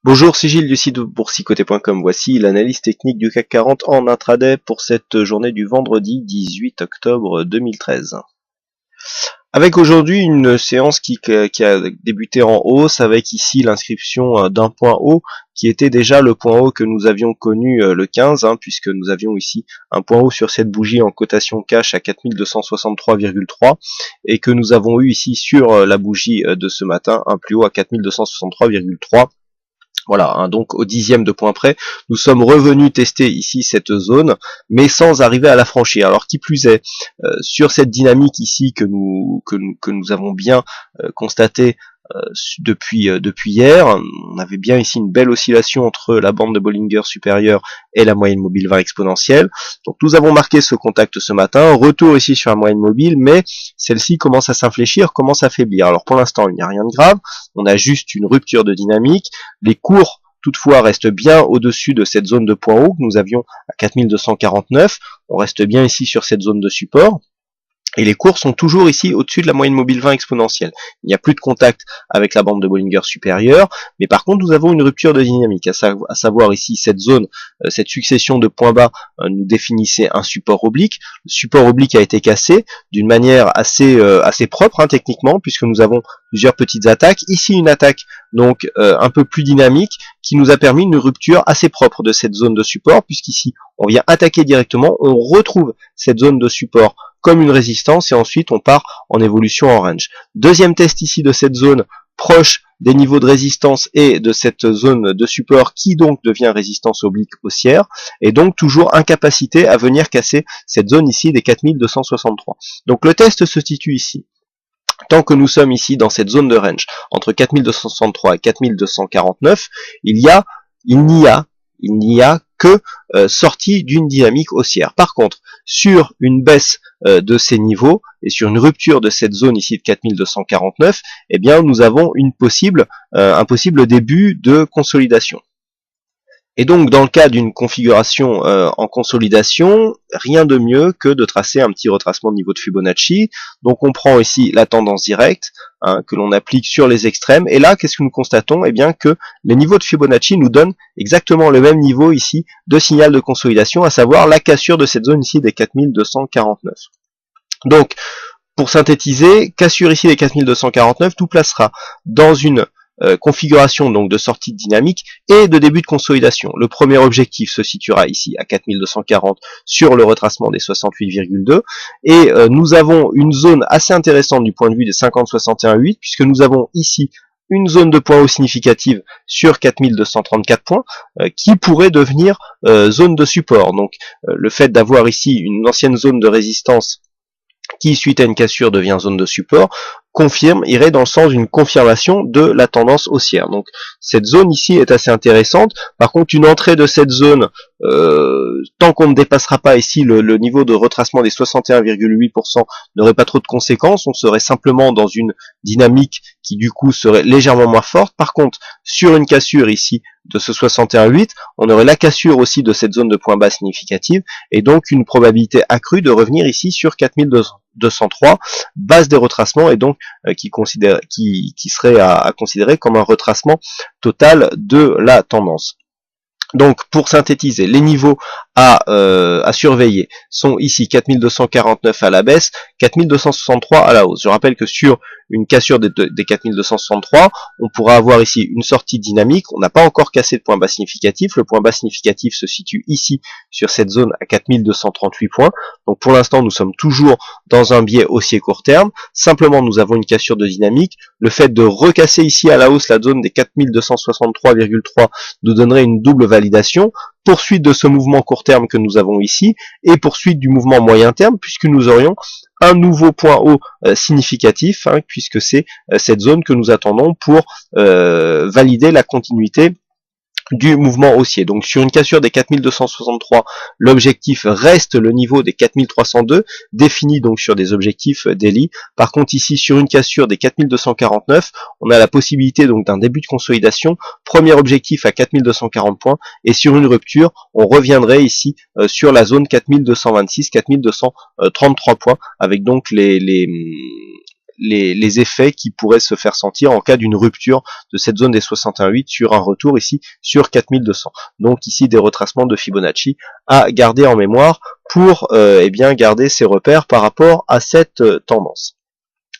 Bonjour, c'est Gilles du site boursicoté.com. Voici l'analyse technique du CAC 40 en intraday pour cette journée du vendredi 18 octobre 2013. Avec aujourd'hui une séance qui a débuté en hausse avec ici l'inscription d'un point haut qui était déjà le point haut que nous avions connu le 15, puisque nous avions ici un point haut sur cette bougie en cotation cash à 4263,3 et que nous avons eu ici sur la bougie de ce matin un plus haut à 4263,3. Voilà, donc au dixième de point près, nous sommes revenus tester ici cette zone, mais sans arriver à la franchir. Alors qui plus est, sur cette dynamique ici que nous avons bien constaté depuis hier, on avait bien ici une belle oscillation entre la bande de Bollinger supérieure et la moyenne mobile 20 exponentielle. Donc nous avons marqué ce contact ce matin, retour ici sur la moyenne mobile, mais celle-ci commence à s'infléchir, commence à faiblir. Alors pour l'instant, il n'y a rien de grave, on a juste une rupture de dynamique. Les cours toutefois restent bien au-dessus de cette zone de point haut que nous avions à 4249. On reste bien ici sur cette zone de support. Et les cours sont toujours ici au-dessus de la moyenne mobile 20 exponentielle. Il n'y a plus de contact avec la bande de Bollinger supérieure, mais par contre nous avons une rupture de dynamique, à savoir ici cette zone, cette succession de points bas nous définissait un support oblique. Le support oblique a été cassé d'une manière assez propre techniquement, puisque nous avons plusieurs petites attaques. Ici une attaque donc un peu plus dynamique qui nous a permis une rupture assez propre de cette zone de support, puisqu'ici on vient attaquer directement, on retrouve cette zone de support comme une résistance et ensuite on part en évolution en range. Deuxième test ici de cette zone proche des niveaux de résistance et de cette zone de support qui donc devient résistance oblique haussière et donc toujours incapacité à venir casser cette zone ici des 4263. Donc le test se situe ici. Tant que nous sommes ici dans cette zone de range entre 4263 et 4249, il n'y a que sortie d'une dynamique haussière. Par contre, sur une baisse de ces niveaux et sur une rupture de cette zone ici de 4249, eh bien nous avons un possible début de consolidation. Et donc dans le cas d'une configuration en consolidation, rien de mieux que de tracer un petit retracement de niveau de Fibonacci. Donc on prend ici la tendance directe que l'on applique sur les extrêmes. Et là, qu'est-ce que nous constatons? Eh bien que les niveaux de Fibonacci nous donnent exactement le même niveau ici de signal de consolidation, à savoir la cassure de cette zone ici des 4249. Donc pour synthétiser, cassure ici des 4249 nous placera dans une configuration donc de sortie de dynamique et de début de consolidation. Le premier objectif se situera ici à 4240 sur le retracement des 68,2 et nous avons une zone assez intéressante du point de vue des 50-61,8 puisque nous avons ici une zone de point haut significative sur 4234 points qui pourrait devenir zone de support. Donc le fait d'avoir ici une ancienne zone de résistance qui suite à une cassure devient zone de support, irait dans le sens d'une confirmation de la tendance haussière. Donc cette zone ici est assez intéressante. Par contre, une entrée de cette zone, tant qu'on ne dépassera pas ici le niveau de retracement des 61,8%, n'aurait pas trop de conséquences. On serait simplement dans une dynamique qui du coup serait légèrement moins forte. Par contre, sur une cassure ici de ce 61,8, on aurait la cassure aussi de cette zone de point bas significative et donc une probabilité accrue de revenir ici sur 4203, base des retracements et donc qui serait à considérer comme un retracement total de la tendance. Donc pour synthétiser, les niveaux à surveiller sont ici 4249 à la baisse, 4263 à la hausse. Je rappelle que sur une cassure des 4263, on pourra avoir ici une sortie dynamique. On n'a pas encore cassé de point bas significatif. Le point bas significatif se situe ici sur cette zone à 4238 points. Donc pour l'instant, nous sommes toujours dans un biais haussier court terme. Simplement, nous avons une cassure de dynamique. Le fait de recasser ici à la hausse la zone des 4263,3 nous donnerait une double validation. Poursuite de ce mouvement court terme que nous avons ici et poursuite du mouvement moyen terme puisque nous aurions un nouveau point haut significatif puisque c'est cette zone que nous attendons pour valider la continuité du mouvement haussier. Donc sur une cassure des 4263, l'objectif reste le niveau des 4302, défini donc sur des objectifs daily. Par contre ici sur une cassure des 4249, on a la possibilité donc d'un début de consolidation, premier objectif à 4240 points, et sur une rupture, on reviendrait ici sur la zone 4226, 4233 points, avec donc les effets qui pourraient se faire sentir en cas d'une rupture de cette zone des 61,8 sur un retour ici sur 4200. Donc ici des retracements de Fibonacci à garder en mémoire pour eh bien garder ses repères par rapport à cette tendance.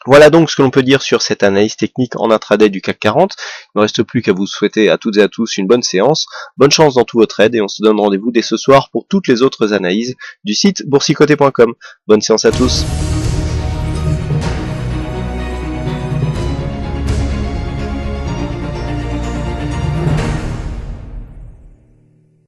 Voilà donc ce que l'on peut dire sur cette analyse technique en intraday du CAC 40. Il ne reste plus qu'à vous souhaiter à toutes et à tous une bonne séance, bonne chance dans tous vos trades et on se donne rendez-vous dès ce soir pour toutes les autres analyses du site boursicoté.com. Bonne séance à tous.